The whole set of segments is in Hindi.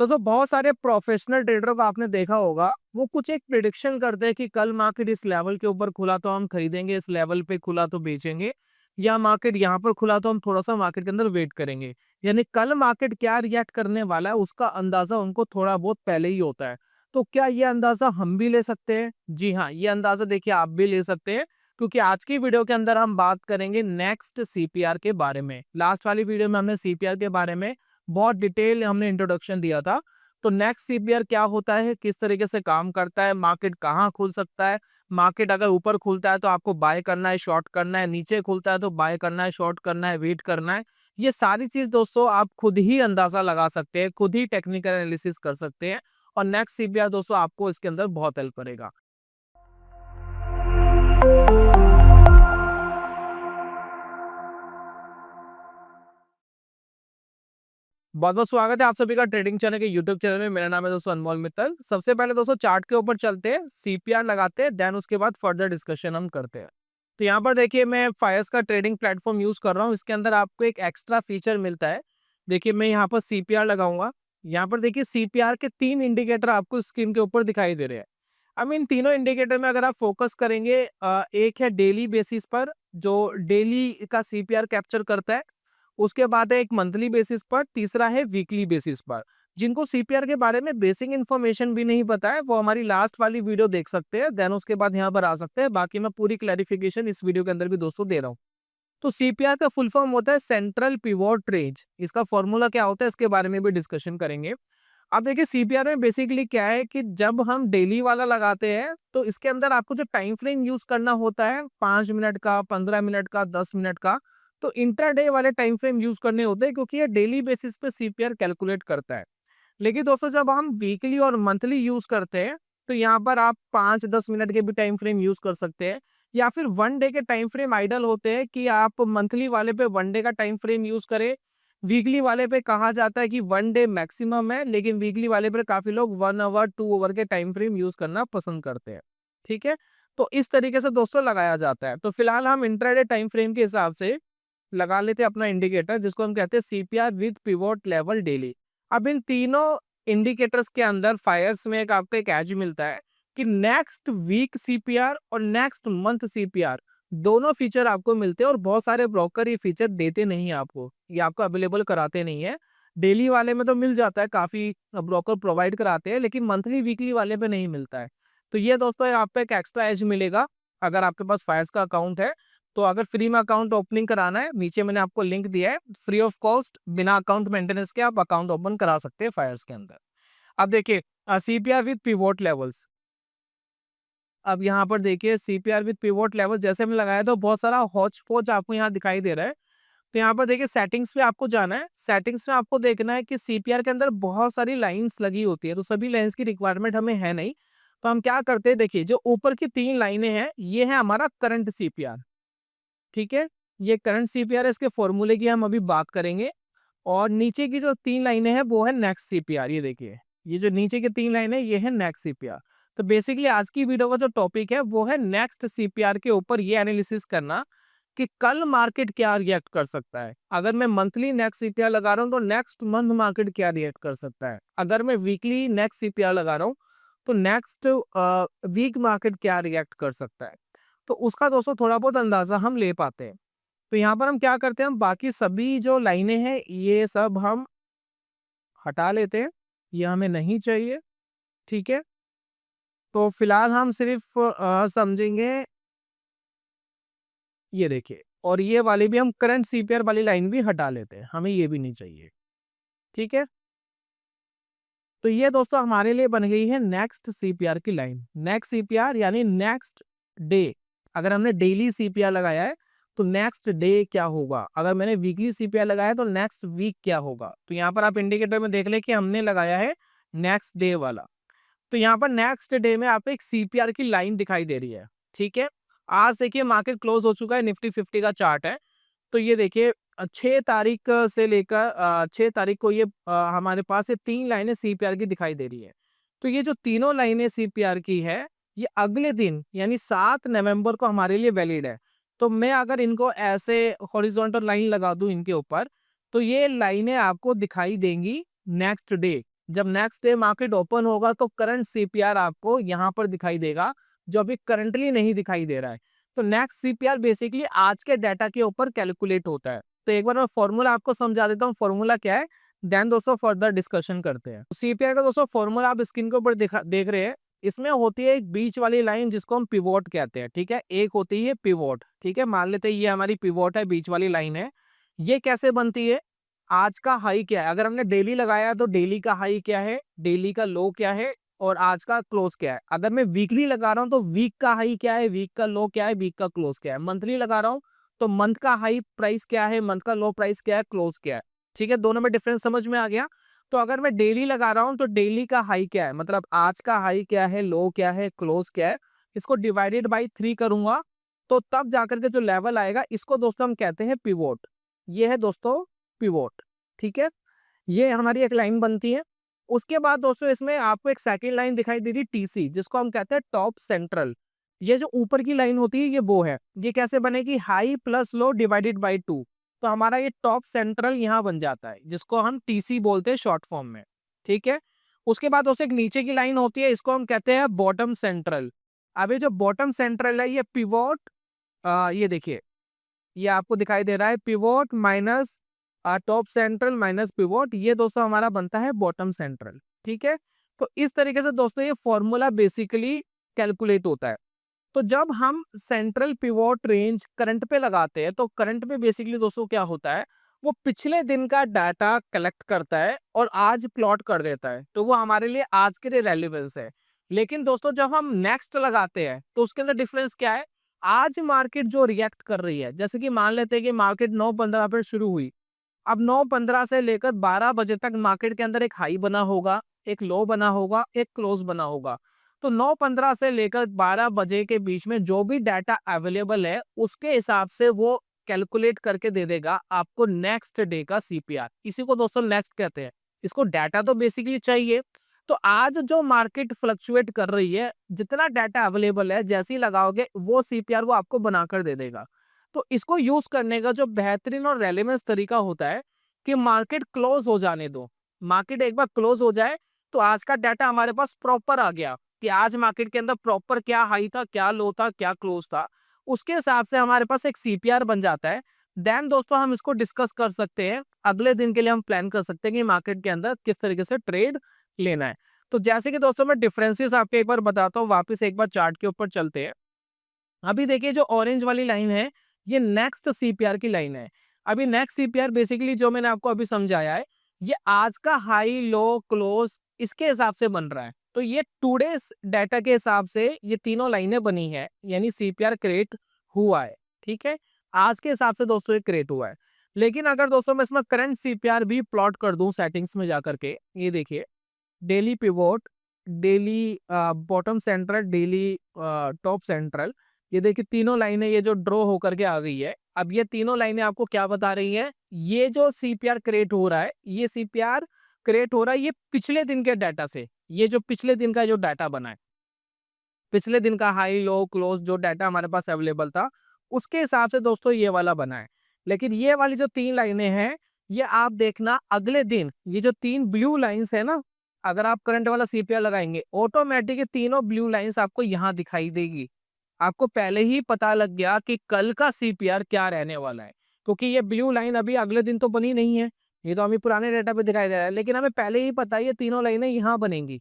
दोस्तों बहुत सारे प्रोफेशनल ट्रेडर को आपने देखा होगा, वो कुछ एक प्रिडिक्शन करते हैं कि कल मार्केट इस लेवल के ऊपर खुला तो हम खरीदेंगे, इस लेवल पे खुला तो बेचेंगे, या मार्केट यहाँ पर खुला तो हम थोड़ा सा मार्केट के अंदर वेट करेंगे। यानी कल मार्केट क्या रिएक्ट करने वाला है उसका अंदाजा उनको थोड़ा बहुत पहले ही होता है। तो क्या ये अंदाजा हम भी ले सकते हैं? जी हाँ, ये अंदाजा देखिए आप भी ले सकते हैं, क्योंकि आज की वीडियो के अंदर हम बात करेंगे नेक्स्ट सीपीआर के बारे में। लास्ट वाली वीडियो में हमने सीपीआर के बारे में बहुत डिटेल हमने इंट्रोडक्शन दिया था। तो नेक्स्ट सीपीआर क्या होता है, किस तरीके से काम करता है, मार्केट कहाँ खुल सकता है, मार्केट अगर ऊपर खुलता है तो आपको बाय करना है, शॉर्ट करना है, नीचे खुलता है तो बाय करना है, शॉर्ट करना है, वेट करना है। ये सारी चीज दोस्तों आप खुद ही अंदाजा लगा सकते हैं, खुद ही टेक्निकल एनालिसिस कर सकते हैं, और नेक्स्ट सीपीआर दोस्तों आपको इसके अंदर बहुत हेल्प करेगा। बहुत बहुत स्वागत है आप सभी का ट्रेडिंग चैनल के यूट्यूब चैनल में। मेरा नाम है दोस्तों अनमोल मित्तल। सबसे पहले दोस्तों चार्ट के ऊपर चलते हैं, सीपीआर लगाते हैं, देन उसके बाद फर्दर डिस्कशन हम करते हैं। तो यहाँ पर देखिए मैं फायर्स का ट्रेडिंग प्लेटफॉर्म यूज कर रहा हूँ। इसके अंदर आपको एक एक्स्ट्रा फीचर मिलता है। देखिए मैं यहाँ पर सीपीआर लगाऊंगा। यहाँ पर देखिए सीपीआर के 3 इंडिकेटर आपको स्क्रीन के ऊपर दिखाई दे रहे हैं। अब इन तीनों इंडिकेटर में अगर आप फोकस करेंगे, एक है डेली बेसिस पर जो डेली का सीपीआर कैप्चर करता है, उसके बाद है एक मंथली बेसिस पर, तीसरा है वीकली बेसिस पर। जिनको सीपीआर के बारे में बेसिक इन्फॉर्मेशन भी नहीं पता है वो हमारी लास्ट वाली वीडियो देख सकते हैं, देन उसके बाद यहाँ पर आ सकते हैं। बाकी मैं पूरी क्लैरिफिकेशन इस वीडियो के अंदर भी दोस्तों दे रहा हूँ। तो सीपीआर का फुल फॉर्म होता है सेंट्रल पिवोट रेंज। इसका फॉर्मूला क्या होता है इसके बारे में भी डिस्कशन करेंगे। अब देखिए सीपीआर में बेसिकली क्या है कि जब हम डेली वाला लगाते हैं तो इसके अंदर आपको जो टाइम फ्रेम यूज करना होता है 5 मिनट का, 15 मिनट का, 10 मिनट का, तो इंट्राडे वाले टाइम फ्रेम यूज करने होते हैं, क्योंकि ये डेली बेसिस पे सीपीआर कैलकुलेट करता है। लेकिन दोस्तों जब हम वीकली और मंथली यूज करते हैं तो यहाँ पर आप 5-10 मिनट के भी टाइम फ्रेम यूज कर सकते हैं, या फिर 1 डे के टाइम फ्रेम आइडल होते हैं कि आप मंथली वाले पे 1 डे का टाइम फ्रेम यूज करें। वीकली वाले पे कहा जाता है कि 1 डे मैक्सिमम है, लेकिन वीकली वाले पे काफी लोग 1 आवर 2 आवर के टाइम फ्रेम यूज करना पसंद करते हैं। ठीक है, तो इस तरीके से दोस्तों लगाया जाता है। तो फिलहाल हम इंट्राडे टाइम फ्रेम के हिसाब से लगा लेते हैं अपना इंडिकेटर, जिसको हम कहते हैं CPR with pivot level daily. अब इन तीनों इंडिकेटर्स के अंदर फायर्स में एक आपको एक एज मिलता है कि नेक्स्ट वीक सीपीआर और नेक्स्ट मंथ सीपीआर दोनों फीचर आपको मिलते हैं, और बहुत सारे ब्रोकर ये फीचर देते नहीं है आपको, ये आपको अवेलेबल कराते नहीं है। डेली वाले में तो मिल जाता है, काफी ब्रोकर प्रोवाइड कराते हैं, लेकिन मंथली वीकली वाले पे नहीं मिलता है। तो ये दोस्तों आपको एक एक्स्ट्रा एज मिलेगा अगर आपके पास फायर्स का अकाउंट है। तो अगर फ्री में अकाउंट ओपनिंग कराना है, नीचे मैंने आपको लिंक दिया है, फ्री ऑफ कॉस्ट बिना अकाउंट मेंटेनेंस के आप अकाउंट ओपन करा सकते हैं फायर्स के अंदर। अब देखिए सीपीआर विद पिवोट लेवल्स। अब यहाँ पर देखिए सीपीआर विद पिवोट लेवल जैसे हमने लगाया तो बहुत सारा हौच पौच आपको यहाँ दिखाई दे रहा है। तो यहाँ पर देखिए सेटिंग्स पे आपको जाना है। सेटिंग्स में आपको देखना है कि सीपीआर के अंदर बहुत सारी लाइंस लगी होती है, तो सभी लाइंस की रिक्वायरमेंट हमें है नहीं। तो हम क्या करते हैं, देखिए जो ऊपर की 3 लाइनें हैं ये है हमारा करंट सीपीआर। ठीक है, ये करंट सीपीआर है, इसके फॉर्मूले की हम अभी बात करेंगे। और नीचे की जो 3 लाइनें हैं वो है नेक्स्ट सीपीआर। ये देखिए ये जो नीचे की 3 लाइनें ये है नेक्स्ट सीपीआर। तो बेसिकली आज की वीडियो का जो टॉपिक है वो है नेक्स्ट सीपीआर के ऊपर ये एनालिसिस करना कि कल मार्केट क्या रिएक्ट कर सकता है। अगर मैं मंथली नेक्स्ट सीपीआर लगा रहा हूँ तो नेक्स्ट मंथ मार्केट क्या रिएक्ट कर सकता है। अगर मैं वीकली नेक्स्ट सीपीआर लगा रहा हूँ तो नेक्स्ट वीक मार्केट क्या रिएक्ट कर सकता है। तो उसका दोस्तों थोड़ा बहुत अंदाजा हम ले पाते हैं। तो यहाँ पर हम क्या करते हैं, हम बाकी सभी जो लाइनें हैं ये सब हम हटा लेते हैं, ये हमें नहीं चाहिए। ठीक है, तो फिलहाल हम सिर्फ समझेंगे ये देखिए, और ये वाली भी हम करंट सीपीआर वाली लाइन भी हटा लेते हैं, हमें ये भी नहीं चाहिए। ठीक है, तो ये दोस्तों हमारे लिए बन गई है नेक्स्ट सीपीआर की लाइन। नेक्स्ट सीपीआर यानी नेक्स्ट डे। अगर हमने डेली सीपीआर लगाया है तो नेक्स्ट डे क्या होगा, अगर मैंने वीकली सीपीआर लगाया तो नेक्स्ट वीक क्या होगा। तो यहाँ पर आप इंडिकेटर में देख ले कि हमने लगाया है नेक्स्ट डे वाला। तो यहाँ पर नेक्स्ट डे में आपको एक सीपीआर की लाइन दिखाई दे रही है। ठीक है, आज देखिए मार्केट क्लोज हो चुका है, निफ्टी 50 का चार्ट है। तो ये देखिए 6 तारीख से लेकर 6 तारीख को ये हमारे पास ये 3 लाइनें सीपीआर की दिखाई दे रही है। तो ये जो तीनों लाइनें सीपीआर की है ये अगले दिन यानी 7 नवंबर को हमारे लिए वैलिड है। तो मैं अगर इनको ऐसे हॉरिजॉन्टल लाइन लगा दूं इनके ऊपर तो ये लाइनें आपको दिखाई देंगी नेक्स्ट डे। जब नेक्स्ट डे मार्केट ओपन होगा तो करंट सीपीआर आपको यहाँ पर दिखाई देगा, जो अभी करंटली नहीं दिखाई दे रहा है। तो नेक्स्ट सीपीआर बेसिकली आज के डाटा के ऊपर कैलकुलेट होता है। तो एक बार मैं फॉर्मूला आपको समझा देता हूँ, फॉर्मूला क्या है, देन दोस्तों फर्दर डिस्कशन करते हैं। सीपीआर का दोस्तों फॉर्मूला आप स्क्रीन के ऊपर देख रहे हैं। इसमें होती है एक बीच वाली लाइन जिसको हम पिवोट कहते हैं, ठीक है। एक होती है पिवोट, ठीक है, मान लेते हैं ये हमारी पिवोट है, बीच वाली लाइन है। ये कैसे बनती है, आज का हाई क्या है, अगर हमने डेली लगाया तो डेली का हाई क्या है, डेली का लो क्या है, और आज का क्लोज क्या है। अगर मैं वीकली लगा रहा हूँ तो वीक का हाई क्या है, वीक का लो क्या है, वीक का क्लोज क्या है। मंथली लगा रहा हूँ तो मंथ का हाई प्राइस क्या है, मंथ का लो प्राइस क्या है, क्लोज क्या है। ठीक है, दोनों में डिफरेंस समझ में आ गया। तो अगर मैं डेली लगा रहा हूँ तो डेली का हाई क्या है, मतलब आज का हाई क्या है, लो क्या है, क्लोज क्या है, इसको डिवाइडेड बाई 3 करूंगा तो तब जाकर के जो लेवल आएगा, इसको दोस्तों हम कहते हैं पिवोट। ये है दोस्तों पिवोट, ठीक है। ये हमारी एक लाइन बनती है। उसके बाद दोस्तों इसमें आपको एक सेकंड लाइन दिखाई दे रही टीसी, जिसको हम कहते हैं टॉप सेंट्रल। ये जो ऊपर की लाइन होती है ये वो है। ये कैसे बनेगी, high plus low divided by 2। तो हमारा ये टॉप सेंट्रल यहाँ बन जाता है, जिसको हम टीसी बोलते हैं शॉर्ट फॉर्म में, ठीक है। उसके बाद दोस्तों एक नीचे की लाइन होती है, इसको हम कहते हैं बॉटम सेंट्रल। अब ये जो बॉटम सेंट्रल है ये पिवोट, ये देखिए, ये आपको दिखाई दे रहा है pivot minus top central minus pivot, ये दोस्तों हमारा बनता है बॉटम सेंट्रल, ठीक है। तो इस तरीके से दोस्तों ये फॉर्मूला बेसिकली कैलकुलेट होता है। तो जब हम सेंट्रल पिवोट रेंज करंट पे लगाते हैं तो करंट पे बेसिकली दोस्तों क्या होता है, वो पिछले दिन का डाटा कलेक्ट करता है और आज प्लॉट कर देता है, तो वो हमारे लिए आज के लिए रेलिवेंस है। लेकिन दोस्तों जब हम नेक्स्ट लगाते हैं तो उसके अंदर डिफरेंस क्या है, आज मार्केट जो रिएक्ट कर रही है, जैसे कि मान लेते हैं कि मार्केट 9:15 पे शुरू हुई, अब 9:15 से लेकर 12 बजे तक मार्केट के अंदर एक हाई बना होगा, एक लो बना होगा, एक क्लोज बना होगा। तो 9:15 से लेकर 12 बजे के बीच में जो भी डाटा अवेलेबल है उसके हिसाब से वो कैलकुलेट करके दे देगा आपको नेक्स्ट डे का सीपीआर। इसी को दोस्तों नेक्स्ट कहते हैं। इसको डाटा तो बेसिकली चाहिए। तो आज जो मार्केट फ्लक्चुएट कर रही है, जितना डाटा अवेलेबल है, जैसे ही लगाओगे वो सीपीआर वो आपको बनाकर दे देगा। तो इसको यूज करने का जो बेहतरीन और रेलेवेंस तरीका होता है कि मार्केट क्लोज हो जाने दो। मार्केट एक बार क्लोज हो जाए तो आज का डाटा हमारे पास प्रॉपर आ गया कि आज मार्केट के अंदर प्रॉपर क्या हाई था, क्या लो था, क्या क्लोज था। उसके हिसाब से हमारे पास एक सीपीआर बन जाता है। देन दोस्तों हम इसको डिस्कस कर सकते हैं, अगले दिन के लिए हम प्लान कर सकते हैं कि मार्केट के अंदर किस तरीके से ट्रेड लेना है। तो जैसे कि दोस्तों मैं डिफरेंसेस आपको एक बार बताता हूँ, वापस एक बार चार्ट के ऊपर चलते हैं। अभी देखिए जो ऑरेंज वाली लाइन है ये नेक्स्ट सीपीआर की लाइन है। अभी नेक्स्ट सीपीआर बेसिकली जो मैंने आपको अभी समझाया है, ये आज का हाई लो क्लोज इसके हिसाब से बन रहा है। तो ये टुडेस डाटा के हिसाब से ये तीनों लाइनें बनी है, यानी सीपीआर क्रिएट हुआ है, ठीक है। आज के हिसाब से दोस्तों ये क्रिएट हुआ है। लेकिन अगर दोस्तों मैं इसमें करंट सीपीआर भी प्लॉट कर दूं सेटिंग्स में जाकर के, ये देखिए daily pivot, daily bottom central, daily top central, ये देखिए तीनों लाइनें ये जो ड्रॉ होकर के आ गई है। अब ये तीनों लाइनें आपको क्या बता रही हैं, ये जो सीपीआर क्रिएट हो रहा है, ये सीपीआर क्रिएट हो रहा है ये पिछले दिन के डाटा से। ये जो पिछले दिन का जो डाटा बना है, पिछले दिन का हाई लो क्लोज जो डाटा हमारे पास अवेलेबल था, उसके हिसाब से दोस्तों ये वाला बना है। लेकिन ये वाली जो 3 लाइनें हैं, ये आप देखना अगले दिन, ये जो 3 ब्लू लाइंस है ना, अगर आप करंट वाला सीपीआर लगाएंगे ऑटोमेटिक ये तीनों ब्लू लाइंस आपको यहाँ दिखाई देगी। आपको पहले ही पता लग गया कि कल का सीपीआर क्या रहने वाला है, क्योंकि ये ब्लू लाइन अभी अगले दिन तो बनी नहीं है, ये तो हमें पुराने डेटा पे दिखाई दे रहा है। लेकिन हमें पहले ही पता है ये तीनों लाइनें यहाँ बनेंगी,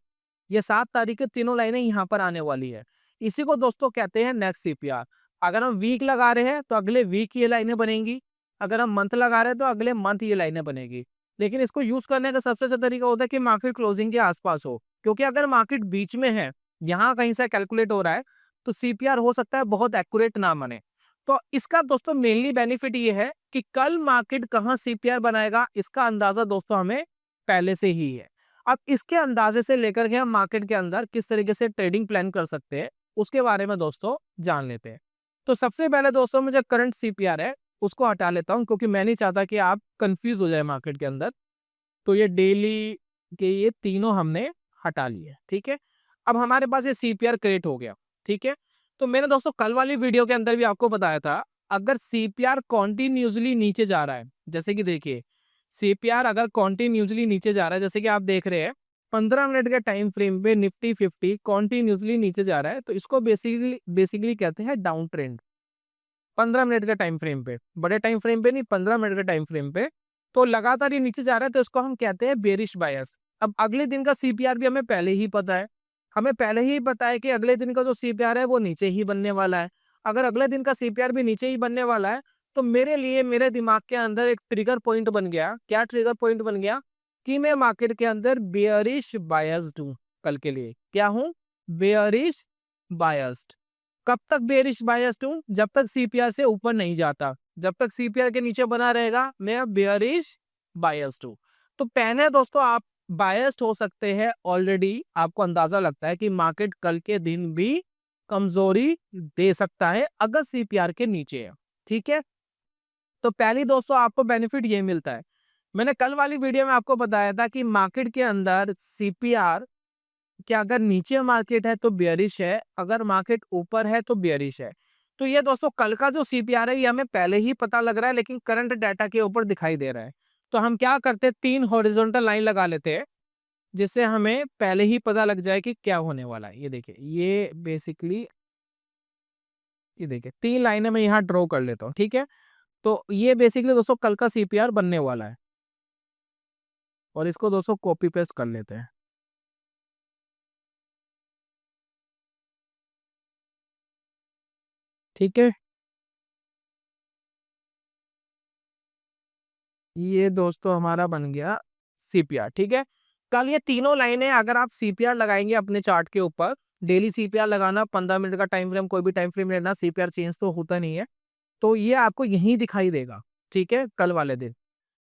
ये 7 तारीख के तीनों लाइनें यहाँ पर आने वाली है। इसी को दोस्तों कहते हैं नेक्स्ट सीपीआर। अगर हम वीक लगा रहे हैं तो अगले वीक ये लाइनें बनेंगी, अगर हम मंथ लगा रहे हैं तो अगले मंथ ये लाइनें बनेगी। लेकिन इसको यूज करने का सबसे अच्छा तरीका होता है कि मार्केट क्लोजिंग के आसपास हो, क्योंकि अगर मार्केट बीच में है, यहाँ कहीं से कैलकुलेट हो रहा है, तो सीपीआर हो सकता है बहुत एक्यूरेट ना बने। तो इसका दोस्तों मेनली बेनिफिट ये है कि कल मार्केट कहाँ सीपीआर बनाएगा इसका अंदाजा दोस्तों हमें पहले से ही है। अब इसके अंदाजे से लेकर के हम मार्केट के अंदर किस तरीके से ट्रेडिंग प्लान कर सकते हैं उसके बारे में दोस्तों जान लेते हैं। तो सबसे पहले दोस्तों मुझे करंट सीपीआर है उसको हटा लेता हूं, क्योंकि मैं नहीं चाहता कि आप कंफ्यूज हो जाए मार्केट के अंदर। तो ये डेली के ये तीनों हमने हटा लिए, ठीक है। अब हमारे पास ये सीपीआर क्रिएट हो गया, ठीक है। तो मैंने दोस्तों कल वाली वीडियो के अंदर भी आपको बताया था, अगर सीपीआर कॉन्टिन्यूसली नीचे जा रहा है, जैसे कि देखिए सीपीआर अगर कॉन्टिन्यूसली नीचे जा रहा है, जैसे कि आप देख रहे हैं 15 मिनट के टाइम फ्रेम पे निफ्टी 50 कॉन्टिन्यूसली नीचे जा रहा है, तो इसको बेसिकली कहते हैं डाउन ट्रेंड। 15 मिनट के टाइम फ्रेम पे, बड़े टाइम फ्रेम पे नहीं, 15 मिनट के टाइम फ्रेम पे तो लगातार ये नीचे जा रहा है, तो इसको हम कहते हैं बेरिश बायस। अब अगले दिन का सीपीआर भी हमें पहले ही पता है, हमें पहले ही पता है कि अगले दिन का जो सीपीआर है वो नीचे ही बनने वाला है। अगर अगले दिन का सीपीआर भी नीचे ही बनने वाला है, तो मेरे लिए मेरे दिमाग के अंदर एक ट्रिगर पॉइंट बन गया। क्या ट्रिगर पॉइंट बन गया? कि मैं मार्केट के अंदर बेयरिश बायस्ड हूं कल के लिए। क्या हूं? Bearish biased. कब तक बेयरिश बायस्ड हूं? जब तक सीपीआर से ऊपर नहीं जाता। जब तक सीपीआर के नीचे बना रहेगा मैं बेयरिश बायस्ड हूं। तो पहले दोस्तों आप बायस्ड हो सकते हैं, ऑलरेडी आपको अंदाजा लगता है कि मार्केट कल के दिन भी कमजोरी दे सकता है अगर सीपीआर के नीचे है। ठीक है, तो पहली दोस्तों आपको बेनिफिट ये मिलता है। मैंने कल वाली वीडियो में आपको बताया था कि मार्केट के अंदर सीपीआर कि अगर नीचे मार्केट है तो बेयरिश है, अगर मार्केट ऊपर है तो बेयरिश है। तो ये दोस्तों कल का जो सीपीआर है ये हमें पहले ही पता लग रहा है, लेकिन करंट डाटा के ऊपर दिखाई दे रहा है। तो हम क्या करते हैं, 3 हॉरिजॉन्टल लाइन लगा लेते हैं, जिससे हमें पहले ही पता लग जाए कि क्या होने वाला है। ये देखिए, ये बेसिकली ये देखिए 3 लाइनें मैं यहाँ ड्रॉ कर लेता हूँ। ठीक है, तो ये बेसिकली दोस्तों कल का सीपीआर बनने वाला है, और इसको दोस्तों कॉपी पेस्ट कर लेते हैं। ठीक है, ये दोस्तों हमारा बन गया सीपीआर। ठीक है, कल ये तीनों लाइनें अगर आप सीपीआर लगाएंगे अपने चार्ट के ऊपर, डेली सीपीआर लगाना, 15 मिनट का टाइम फ्रेम, कोई भी टाइम फ्रेम लेना, सीपीआर चेंज तो होता नहीं है, तो ये आपको यहीं दिखाई देगा। ठीक है, कल वाले दिन।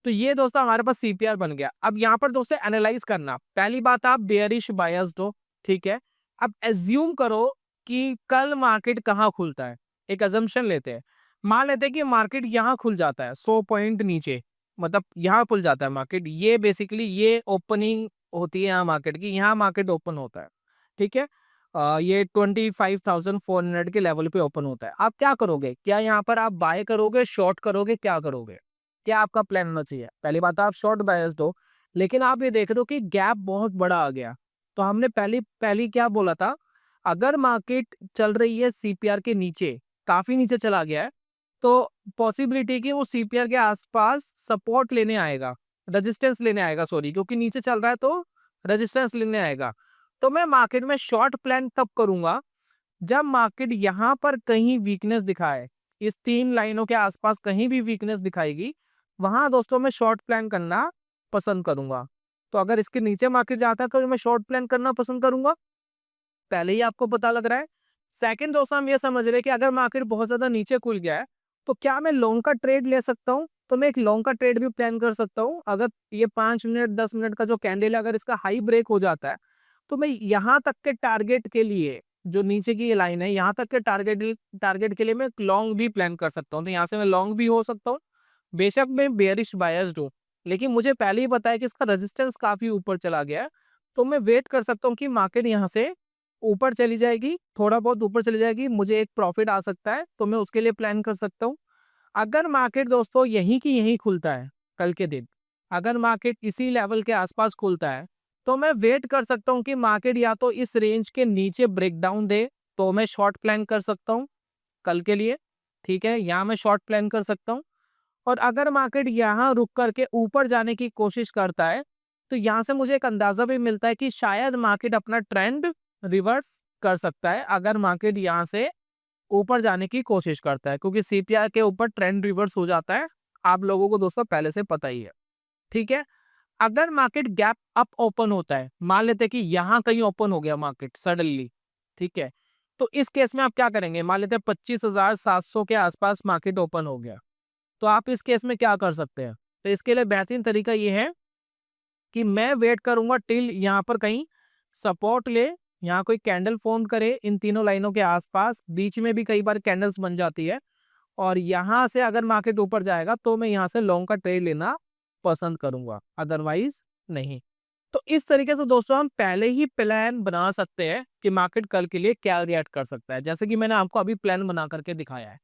तो ये दोस्तों हमारे पास सीपीआर बन गया। अब यहाँ पर दोस्तों एनालाइज करना, पहली बात आप बेयरिश बायस्ड हो। ठीक है, अब एज्यूम करो कि कल मार्केट कहाँ खुलता है। एक अजम्पशन लेते हैं, मान लेते हैं कि मार्केट यहाँ खुल जाता है 100 पॉइंट नीचे, मतलब यहाँ खुल जाता है मार्केट। ये बेसिकली ये ओपनिंग होती है यहाँ मार्केट की, यहाँ मार्केट ओपन होता है। ठीक है, ये 25,400 के लेवल पे ओपन होता है। आप क्या करोगे? क्या यहाँ पर आप बाय करोगे, शॉर्ट करोगे, क्या करोगे? क्या आपका प्लान होना चाहिए? पहली बात आप शॉर्ट बायस्ड हो, लेकिन आप ये देख रहे हो कि गैप बहुत बड़ा आ गया। तो हमने पहली पहली क्या बोला था, अगर मार्केट चल रही है सीपीआर के नीचे, काफी नीचे चला गया है, तो पॉसिबिलिटी कि वो सीपीआर के आसपास सपोर्ट लेने आएगा, रेजिस्टेंस लेने आएगा, सॉरी, क्योंकि नीचे चल रहा है तो रेजिस्टेंस लेने आएगा। तो मैं मार्केट में शॉर्ट प्लान तब करूंगा जब मार्केट यहाँ पर कहीं वीकनेस दिखाए, इस 3 लाइनों के आसपास कहीं भी वीकनेस दिखाएगी, वहां दोस्तों मैं शॉर्ट प्लान करना पसंद करूंगा। तो अगर इसके नीचे मार्केट जाता है तो मैं शॉर्ट प्लान करना पसंद करूंगा, पहले ही आपको पता लग रहा है। सेकंड दोस्तों हम ये समझ रहे हैं कि अगर मार्केट बहुत ज्यादा नीचे खुल गया है, तो क्या मैं लॉन्ग का ट्रेड ले सकता हूँ? तो मैं एक लॉन्ग का ट्रेड भी प्लान कर सकता हूँ। अगर ये 5 मिनट 10 मिनट का जो कैंडल है, अगर इसका हाई ब्रेक हो जाता है, तो मैं यहाँ तक के टारगेट के लिए, जो नीचे की ये लाइन है, यहाँ तक के टारगेट टारगेट के लिए मैं एक लॉन्ग भी प्लान कर सकता हूँ। तो यहाँ से मैं लॉन्ग भी हो सकता हूँ। बेशक मैं बेयरिश बायस्ड हूँ, लेकिन मुझे पहले ही पता है कि इसका रेजिस्टेंस काफी ऊपर चला गया है, तो मैं वेट कर सकता हूँ कि मार्केट यहाँ से ऊपर चली जाएगी, थोड़ा बहुत ऊपर चली जाएगी, मुझे एक प्रॉफिट आ सकता है, तो मैं उसके लिए प्लान कर सकता हूँ। अगर मार्केट दोस्तों यहीं की यहीं खुलता है कल के दिन, अगर मार्केट इसी लेवल के आसपास खुलता है, तो मैं वेट कर सकता हूँ कि मार्केट या तो इस रेंज के नीचे ब्रेकडाउन दे, तो मैं शॉर्ट प्लान कर सकता हूँ कल के लिए। ठीक है, यहाँ मैं शॉर्ट प्लान कर सकता हूँ। और अगर मार्केट यहाँ रुक करके ऊपर जाने की कोशिश करता है, तो यहाँ से मुझे एक अंदाजा भी मिलता है कि शायद मार्केट अपना ट्रेंड रिवर्स कर सकता है, अगर मार्केट यहाँ से ऊपर जाने की कोशिश करता है, क्योंकि सीपीआर के ऊपर ट्रेंड रिवर्स हो जाता है, आप लोगों को दोस्तों पहले से पता ही है। ठीक है, अगर मार्केट गैप अप ओपन होता है, मान लेते हैं कि यहाँ कहीं ओपन हो गया मार्केट सडनली, ठीक है, तो इस केस में आप क्या करेंगे? मान लेते हैं 25,700 के आसपास मार्केट ओपन हो गया, तो आप इस केस में क्या कर सकते हैं? तो इसके लिए बेहतरीन तरीका ये है कि मैं वेट करूंगा टिल यहाँ पर कहीं सपोर्ट ले, यहाँ कोई कैंडल फॉर्म करे इन तीनों लाइनों के आसपास, बीच में भी कई बार कैंडल्स बन जाती है, और यहाँ से अगर मार्केट ऊपर जाएगा तो मैं यहाँ से लॉन्ग का ट्रेड लेना पसंद करूंगा, अदरवाइज नहीं। तो इस तरीके से दोस्तों हम पहले ही प्लान बना सकते हैं कि मार्केट कल के लिए क्या रिएक्ट कर सकता है, जैसे कि मैंने आपको अभी प्लान बना करके दिखाया है।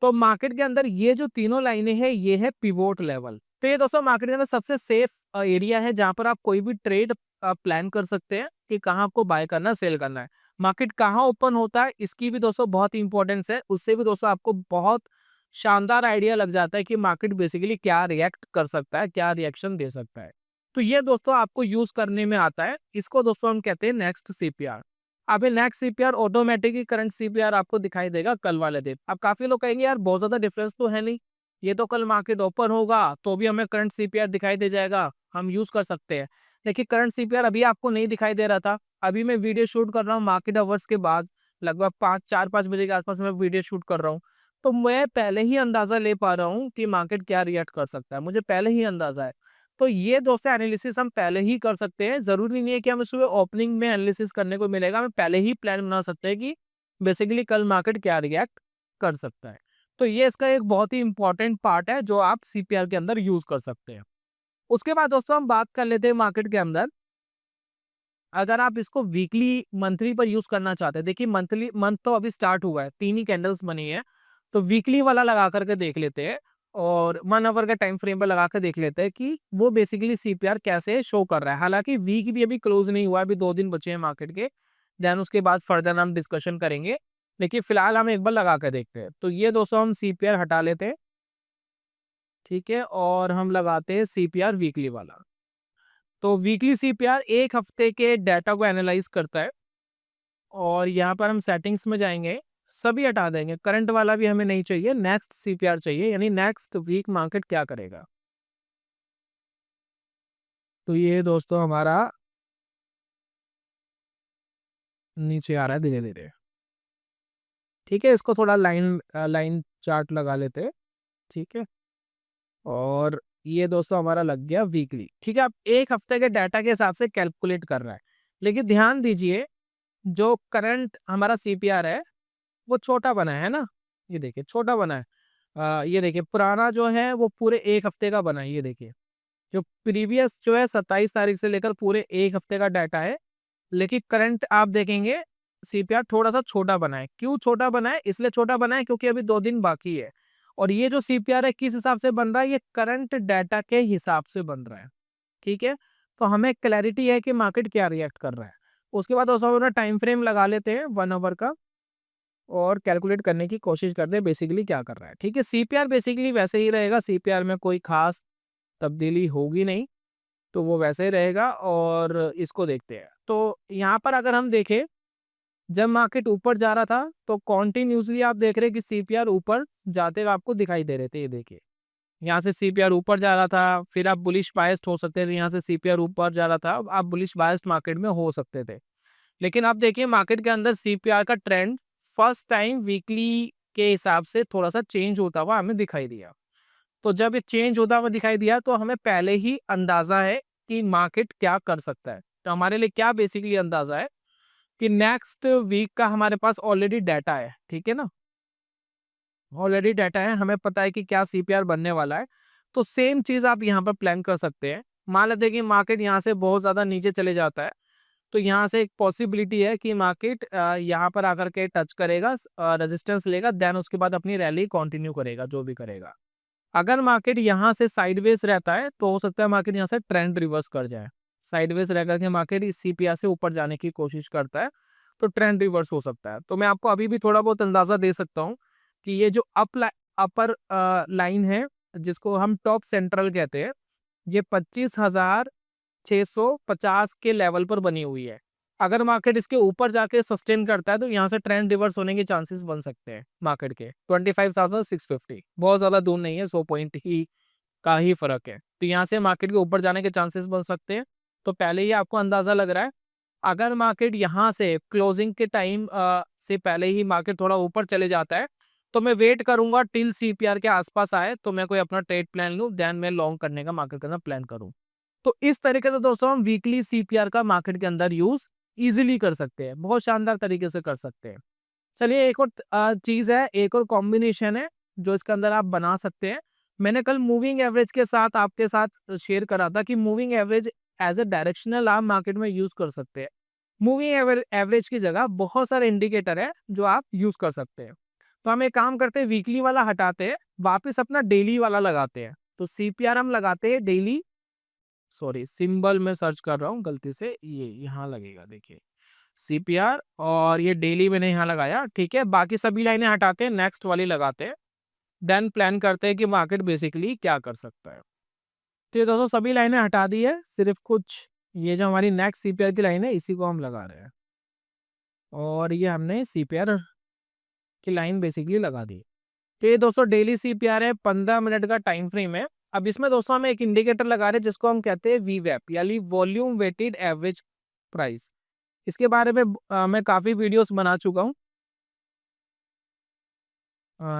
तो मार्केट के अंदर ये जो तीनों लाइनें हैं, ये है पिवोट लेवल। तो ये दोस्तों मार्केट के अंदर सबसे सेफ एरिया है जहाँ पर आप कोई भी ट्रेड प्लान कर सकते हैं कि कहाँ आपको बाय करना है, सेल करना है। मार्केट कहाँ ओपन होता है इसकी भी दोस्तों बहुत इंपॉर्टेंस है। उससे भी दोस्तों आपको बहुत शानदार आइडिया लग जाता है कि मार्केट बेसिकली क्या रिएक्ट कर सकता है, क्या रिएक्शन दे सकता है। तो ये दोस्तों आपको यूज करने में आता है। इसको दोस्तों हम कहते हैं नेक्स्ट सीपीआर। अब ये नेक्स्ट सीपीआर ऑटोमेटिक ही करंट सीपीआर आपको दिखाई देगा कल वाले दिन। अब काफी लोग कहेंगे यार बहुत ज्यादा डिफरेंस तो है नहीं, ये तो कल मार्केट ओपन होगा तो भी हमें करंट सीपीआर दिखाई दे जाएगा, हम यूज कर सकते हैं। देखिए करंट सीपीआर अभी आपको नहीं दिखाई दे रहा था, अभी मैं वीडियो शूट कर रहा हूँ मार्केट आवर्स के बाद, लगभग 4-5 बजे के आसपास मैं वीडियो शूट कर रहा हूँ। तो मैं पहले ही अंदाजा ले पा रहा हूँ कि मार्केट क्या रिएक्ट कर सकता है, मुझे पहले ही अंदाजा है। तो ये दोस्तों एनालिसिस हम पहले ही कर सकते हैं, जरूरी नहीं है कि हमें सुबह ओपनिंग में एनालिसिस करने को मिलेगा, हमें पहले ही प्लान बना सकते हैं कि बेसिकली कल मार्केट क्या रिएक्ट कर सकता है। तो ये इसका एक बहुत ही इंपॉर्टेंट पार्ट है जो आप सीपीआर के अंदर यूज कर सकते हैं। उसके बाद दोस्तों हम बात कर लेते हैं मार्केट के अंदर, अगर आप इसको वीकली मंथली पर यूज करना चाहते हैं, देखिए मंथली मंथ तो अभी स्टार्ट हुआ है, 3 ही कैंडल्स बनी है, तो वीकली वाला लगा करके देख लेते हैं और 1 आवर का टाइम फ्रेम पर लगा कर देख लेते हैं कि वो बेसिकली सीपीआर कैसे शो कर रहा है। हालांकि वीक भी अभी क्लोज नहीं हुआ, अभी 2 दिन बचे हैं मार्केट के, देन उसके बाद फर्दर हम डिस्कशन करेंगे, लेकिन फिलहाल हम एक बार लगा कर देखते हैं। तो ये दोस्तों हम सीपीआर हटा लेते हैं, ठीक है, और हम लगाते हैं सीपीआर वीकली वाला। तो वीकली सीपीआर एक हफ्ते के डाटा को एनालाइज करता है और यहाँ पर हम सेटिंग्स में जाएंगे, सभी हटा देंगे, करंट वाला भी हमें नहीं चाहिए, नेक्स्ट सीपीआर चाहिए, यानी नेक्स्ट वीक मार्केट क्या करेगा। तो ये दोस्तों हमारा नीचे आ रहा है धीरे धीरे, ठीक है, इसको थोड़ा लाइन लाइन चार्ट लगा लेते हैं, ठीक है, और ये दोस्तों हमारा लग गया वीकली, ठीक है। अब एक हफ्ते के डाटा के हिसाब से कैलकुलेट कर रहा है, लेकिन ध्यान दीजिए जो करंट हमारा सीपीआर है वो छोटा बना है ना, ये देखिए छोटा बना है। ये देखिए पुराना जो है वो पूरे एक हफ्ते का बना है, ये देखिए जो प्रीवियस जो है 27 तारीख से लेकर पूरे एक हफ्ते का डाटा है, लेकिन करंट आप देखेंगे सीपीआर थोड़ा सा छोटा बना है। क्यों छोटा बना है? इसलिए छोटा बना है क्योंकि अभी 2 दिन बाकी है, और ये जो सीपीआर है किस हिसाब से बन रहा है, ये करंट डाटा के हिसाब से बन रहा है, ठीक है। तो हमें क्लैरिटी है कि मार्केट क्या रिएक्ट कर रहा है। उसके बाद दोस्तों टाइम फ्रेम लगा लेते हैं 1 आवर का और कैलकुलेट करने की कोशिश करते हैं बेसिकली क्या कर रहा है, ठीक है। सीपीआर बेसिकली वैसे ही रहेगा, सीपीआर में कोई खास तब्दीली होगी नहीं, तो वो वैसे ही रहेगा। और इसको देखते हैं, तो यहाँ पर अगर हम देखें जब मार्केट ऊपर जा रहा था तो कॉन्टिन्यूसली आप देख रहे हैं कि सीपीआर ऊपर जाते हुए आपको दिखाई दे रहे थे, ये देखिए यहाँ से सीपीआर ऊपर जा रहा था, फिर आप बुलिश बायस्ड हो सकते थे, यहाँ से सीपीआर ऊपर जा रहा था, आप बुलिश बायस्ड मार्केट में हो सकते थे। लेकिन आप देखिए मार्केट के अंदर सीपीआर का ट्रेंड फर्स्ट टाइम वीकली के हिसाब से थोड़ा सा चेंज होता हुआ हमें दिखाई दिया। तो जब ये चेंज होता हुआ दिखाई दिया तो हमें पहले ही अंदाजा है कि मार्केट क्या कर सकता है। तो हमारे लिए क्या बेसिकली अंदाजा है कि नेक्स्ट वीक का हमारे पास ऑलरेडी डाटा है, ठीक है ना, ऑलरेडी डाटा है, हमें पता है कि क्या सीपीआर बनने वाला है। तो सेम चीज आप यहाँ पर प्लान कर सकते हैं। मान लेते हैं कि मार्केट यहाँ से बहुत ज्यादा नीचे चले जाता है, तो यहाँ से एक पॉसिबिलिटी है कि मार्केट यहाँ पर आकर के टच करेगा, रेजिस्टेंस लेगा, देन उसके बाद अपनी रैली कंटिन्यू करेगा जो भी करेगा। अगर मार्केट यहाँ से साइडवेज रहता है तो हो सकता है मार्केट यहाँ से ट्रेंड रिवर्स कर जाए। साइडवेज रह करके मार्केट इस सीपीआर से ऊपर जाने की कोशिश करता है तो ट्रेंड रिवर्स हो सकता है। तो मैं आपको अभी भी थोड़ा बहुत अंदाजा दे सकता हूँ कि ये जो अपर लाइन है जिसको हम टॉप सेंट्रल कहते हैं, ये 25,650 के लेवल पर बनी हुई है। अगर मार्केट इसके ऊपर जाके सस्टेन करता है तो यहाँ से ट्रेंड रिवर्स होने के चांसेस बन सकते हैं मार्केट के। 25,650 बहुत ज्यादा दूर नहीं है, 100 पॉइंट ही का ही फर्क है। तो यहाँ से मार्केट के ऊपर जाने के चांसेस बन सकते हैं। तो पहले ही आपको अंदाजा लग रहा है, अगर मार्केट यहाँ से क्लोजिंग के टाइम से पहले ही मार्केट थोड़ा ऊपर चले जाता है तो मैं वेट करूंगा टिल सीपीआर के आसपास आए तो मैं कोई अपना ट्रेड प्लान लूं, देन मैं लॉन्ग करने का मार्केट के अंदर प्लान करूं। तो इस तरीके से दोस्तों हम वीकली सीपीआर का मार्केट के अंदर यूज इजीली कर सकते हैं, बहुत शानदार तरीके से कर सकते हैं। चलिए एक और चीज है, एक और कॉम्बिनेशन है जो इसके अंदर आप बना सकते हैं। मैंने कल मूविंग एवरेज के साथ आपके साथ शेयर करा था कि moving average as a directional आप मार्केट में यूज कर सकते हैं। मूविंग एवरेज की जगह बहुत सारे इंडिकेटर है जो आप यूज कर सकते हैं। तो हम एक काम करते हैं, वीकली वाला हटाते हैं, वापस अपना डेली वाला लगाते हैं। तो सीपीआर हम लगाते हैं डेली, सॉरी सिंबल में सर्च कर रहा हूँ गलती से, ये यहाँ लगेगा देखिए सीपीआर, और ये डेली मैंने यहाँ लगाया, ठीक है। बाकी सभी लाइनें हटाते हैं, नेक्स्ट वाली लगाते हैं, देन प्लान करते हैं कि मार्केट बेसिकली क्या कर सकता है। तो ये दोस्तों सभी लाइनें हटा दी है, सिर्फ कुछ ये जो हमारी नेक्स्ट सीपीआर की लाइन है इसी को हम लगा रहे हैं, और ये हमने सीपीआर की लाइन बेसिकली लगा दी। तो ये दोस्तों डेली सीपीआर है, 15 मिनट का टाइम फ्रेम है। अब इसमें दोस्तों हम एक इंडिकेटर लगा रहे हैं जिसको हम कहते हैं वीवैप, यानी वॉल्यूम वेटेड एवरेज प्राइस। इसके बारे में मैं काफ़ी वीडियोस बना चुका हूँ।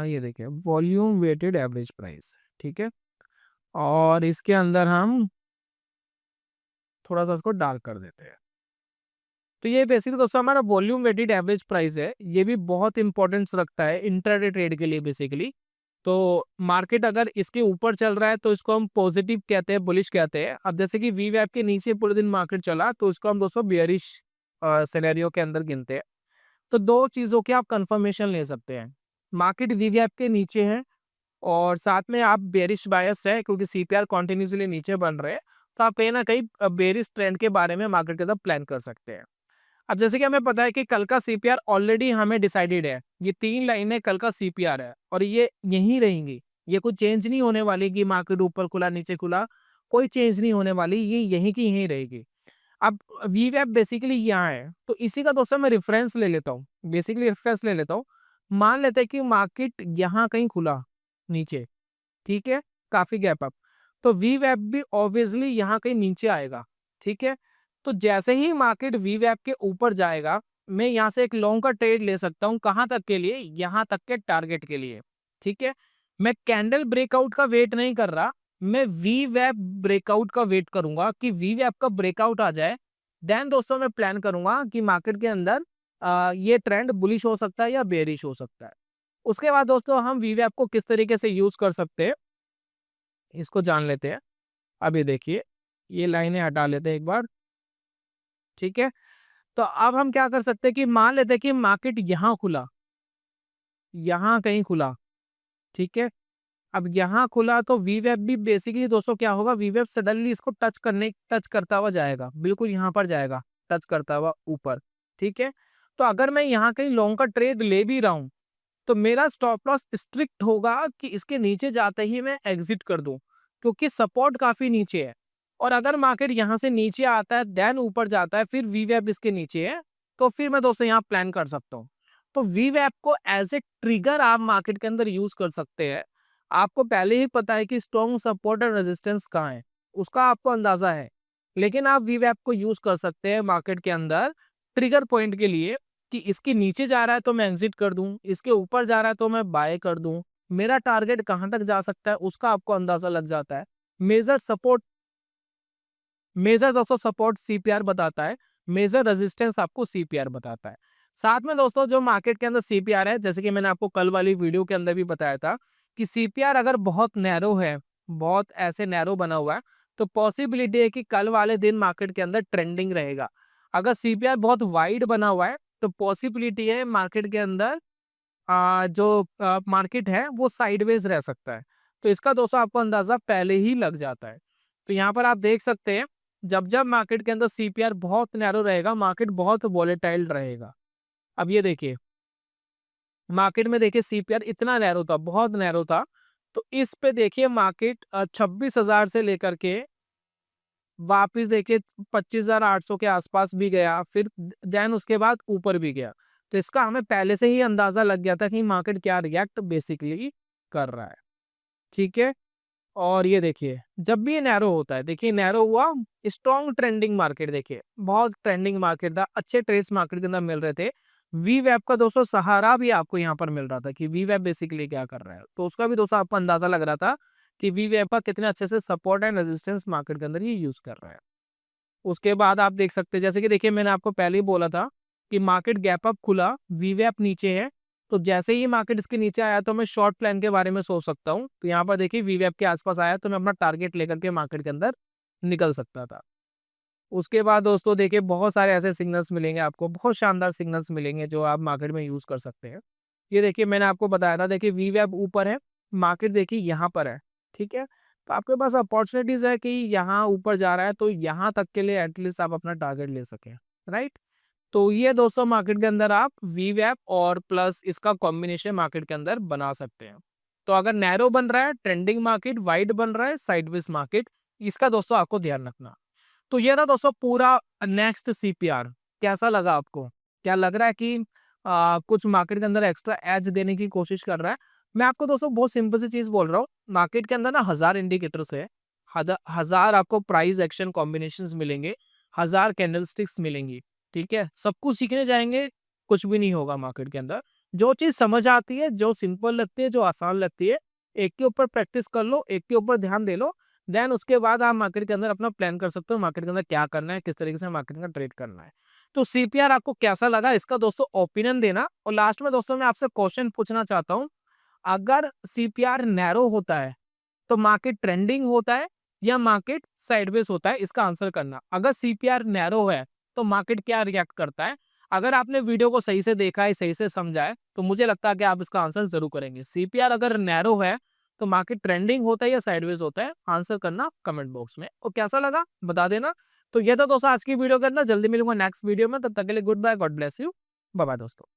ये देखिए वॉल्यूम वेटेड एवरेज प्राइस, ठीक है। और इसके अंदर हम थोड़ा सा इसको डार्क कर देते हैं। तो ये बेसिकली दोस्तों हमारा वॉल्यूम वेटेड एवरेज प्राइस है, ये भी बहुत इंपॉर्टेंस रखता है इंट्राडे ट्रेड के लिए बेसिकली। तो मार्केट अगर इसके ऊपर चल रहा है तो इसको हम पॉजिटिव कहते हैं, बुलिश कहते हैं। अब जैसे कि वीवैप के नीचे पूरे दिन मार्केट चला तो इसको हम दोस्तों बेयरिश सिनेरियो के अंदर गिनते हैं। तो दो चीज़ों की आप कंफर्मेशन ले सकते हैं, मार्केट वीवैप के नीचे है और साथ में आप बेयरिश बायस है क्योंकि सीपीआर कॉन्टिन्यूसली नीचे बन रहे हैं, तो आप कहीं ना कहीं बेयरिश ट्रेंड के बारे में मार्केट के अंदर प्लान कर सकते हैं। अब जैसे कि हमें पता है कि कल का सीपीआर ऑलरेडी हमें डिसाइडेड है, ये 3 लाइनें कल का सीपीआर है और ये यहीं रहेंगी, ये कुछ चेंज नहीं होने वाली कि मार्केट ऊपर खुला नीचे खुला, कोई चेंज नहीं होने वाली, ये यहीं की यहीं रहेगी। अब वीवैप बेसिकली यहाँ है, तो इसी का दोस्तों मैं रेफरेंस ले लेता हूँ, बेसिकली रेफरेंस ले लेता हूँ। मान लेते हैं कि मार्केट यहाँ कहीं खुला नीचे, ठीक है, काफी गैप अप, तो वीवैप भी ऑब्वियसली यहाँ कहीं नीचे आएगा, ठीक है। तो जैसे ही मार्केट वीवैप के वीवैप ऊपर जाएगा, मैं यहाँ से एक लॉन्ग का ट्रेड ले सकता हूँ, कहाँ तक के लिए, यहाँ तक के टारगेट के लिए, ठीक है। मैं कैंडल ब्रेकआउट का वेट नहीं कर रहा, मैं वीवैप ब्रेकआउट का वेट करूंगा कि वीवैप का ब्रेकआउट आ जाए, देन दोस्तों मैं प्लान करूंगा कि मार्केट के अंदर ये ट्रेंड बुलिश हो सकता है या बेरिश हो सकता है। उसके बाद दोस्तों हम वीवैप को किस तरीके से यूज कर सकते हैं इसको जान लेते हैं। अभी देखिए ये लाइनें हटा लेते हैं एक बार, ठीक है। तो अब हम क्या कर सकते हैं कि मान लेते हैं कि मार्केट यहाँ खुला, यहाँ कहीं खुला, ठीक है। अब यहाँ खुला तो वीवैप भी बेसिकली दोस्तों क्या होगा, वीवैप सडनली इसको टच करता हुआ जाएगा, बिल्कुल यहाँ पर जाएगा टच करता हुआ ऊपर, ठीक है। तो अगर मैं यहाँ कहीं लॉन्ग का ट्रेड ले भी रहा हूँ तो मेरा स्टॉप लॉस स्ट्रिक्ट होगा कि इसके नीचे जाते ही मैं एग्जिट कर दूं, क्योंकि सपोर्ट काफी नीचे है। और अगर मार्केट यहाँ से नीचे आता है देन ऊपर जाता है, फिर वीवैप इसके नीचे है, तो फिर मैं दोस्तों यहाँ प्लान कर सकता हूँ। तो वीवैप को एज ए ट्रिगर आप मार्केट के अंदर यूज कर सकते हैं। आपको पहले ही पता है कि स्ट्रॉन्ग सपोर्ट और रेजिस्टेंस कहाँ है, उसका आपको अंदाजा है, लेकिन आप वीवैप को यूज कर सकते हैं मार्केट के अंदर ट्रिगर पॉइंट के लिए कि इसके नीचे जा रहा है तो मैं एग्जिट कर दूं, इसके ऊपर जा रहा है तो मैं बाय कर दूं, मेरा टारगेट कहां तक जा सकता है उसका आपको अंदाजा लग जाता है। मेजर सपोर्ट, मेजर दोस्तों सपोर्ट सीपीआर बताता है, मेजर रेजिस्टेंस आपको सीपीआर बताता है। साथ में दोस्तों जो मार्केट के अंदर सीपीआर है, जैसे कि मैंने आपको कल वाली वीडियो के अंदर भी बताया था कि सीपीआर अगर बहुत नैरो है, बहुत ऐसे नैरो बना हुआ है, तो पॉसिबिलिटी है कि कल वाले दिन मार्केट के अंदर ट्रेंडिंग रहेगा। अगर सीपीआर बहुत वाइड बना हुआ है तो पॉसिबिलिटी है मार्केट के अंदर जो मार्केट है वो साइडवेज रह सकता है। तो इसका दोस्तों आपको अंदाजा पहले ही लग जाता है। तो यहाँ पर आप देख सकते हैं जब जब मार्केट के अंदर सीपीआर बहुत नैरो रहेगा, मार्केट बहुत वॉलेटाइल रहेगा। अब ये देखिए मार्केट में देखिए सीपीआर इतना नैरो था, बहुत नैरो था, तो इस पे देखिए मार्केट 26,000 से लेकर के वापिस देखिए 25,800 के आसपास भी गया, फिर देन उसके बाद ऊपर भी गया। तो इसका हमें पहले से ही अंदाजा लग गया था कि मार्केट क्या रिएक्ट बेसिकली कर रहा है, ठीक है। और ये देखिए जब भी ये नैरो होता है, देखिए नैरो हुआ, स्ट्रॉन्ग ट्रेंडिंग मार्केट, देखिए बहुत ट्रेंडिंग मार्केट था, अच्छे ट्रेड्स मार्केट के अंदर मिल रहे थे। वीवैप का दोस्तों सहारा भी आपको यहाँ पर मिल रहा था कि वीवैप बेसिकली क्या कर रहा है, तो उसका भी दोस्तों आपको अंदाजा लग रहा था कि वीवैप का कितने अच्छे से सपोर्ट एंड रेजिस्टेंस मार्केट के अंदर ये यूज कर रहा है। उसके बाद आप देख सकते हैं जैसे कि देखिए मैंने आपको पहले ही बोला था कि मार्केट गैप अप खुला, वीवैप नीचे है, तो जैसे ही मार्केट इसके नीचे आया तो मैं शॉर्ट प्लान के बारे में सोच सकता हूँ। तो यहाँ पर देखिए वीवैप के आसपास आया तो मैं अपना टारगेट लेकर के मार्केट के अंदर निकल सकता था। उसके बाद दोस्तों देखिए बहुत सारे ऐसे सिग्नल्स मिलेंगे आपको, बहुत शानदार सिग्नल्स मिलेंगे जो आप मार्केट में यूज कर सकते हैं। ये देखिए मैंने आपको बताया था, देखिए वीवैप ऊपर है, मार्केट देखिए यहाँ पर है, ठीक है। तो आपके पास अपॉर्चुनिटीज है कि यहाँ ऊपर जा रहा है तो यहाँ तक के लिए एटलीस्ट आप अपना टारगेट ले सकें, राइट। तो ये दोस्तों मार्केट के अंदर आप वी वैप और प्लस इसका कॉम्बिनेशन मार्केट के अंदर बना सकते हैं। तो अगर नैरो बन रहा है ट्रेंडिंग मार्केट, वाइड बन रहा है साइडवेज मार्केट, इसका दोस्तों आपको ध्यान रखना। तो ये था दोस्तों पूरा नेक्स्ट सीपीआर। कैसा लगा आपको? क्या लग रहा है कि कुछ मार्केट के अंदर एक्स्ट्रा एज देने की कोशिश कर रहा है? मैं आपको दोस्तों बहुत सिंपल सी चीज बोल रहा हूँ, मार्केट के अंदर ना 1000 इंडिकेटर्स है, 1000 आपको प्राइस एक्शन कॉम्बिनेशंस मिलेंगे, 1000 कैंडलस्टिक्स मिलेंगी, ठीक है। सब कुछ सीखने जाएंगे, कुछ भी नहीं होगा मार्केट के अंदर। जो चीज समझ आती है, जो सिंपल लगती है, जो आसान लगती है, एक के ऊपर प्रैक्टिस कर लो, एक के ऊपर ध्यान दे लो, देन उसके बाद आप मार्केट के अंदर अपना प्लान कर सकते हो, मार्केट के अंदर क्या करना है, किस तरीके से मार्केट का ट्रेड करना है। तो सीपीआर आपको कैसा लगा इसका दोस्तों ओपिनियन देना। और लास्ट में दोस्तों मैं आपसे क्वेश्चन पूछना चाहता हूँ, अगर सीपीआर नैरो होता है तो मार्केट ट्रेंडिंग होता है या मार्केट साइडवेज होता है, इसका आंसर करना। अगर सीपीआर नैरो है तो मार्केट क्या रिएक्ट करता है? अगर आपने वीडियो को सही से देखा है, सही से समझा है, तो मुझे लगता है कि आप इसका आंसर जरूर करेंगे। सीपीआर अगर नैरो है तो मार्केट ट्रेंडिंग होता है या साइडवेज होता है, आंसर करना कमेंट बॉक्स में। और कैसा लगा बता देना। तो ये था दोस्तों आज की वीडियो के अंदर, जल्दी मिलूंगा नेक्स्ट वीडियो में, तब तक के लिए goodbye, God bless you, bye bye दोस्तों।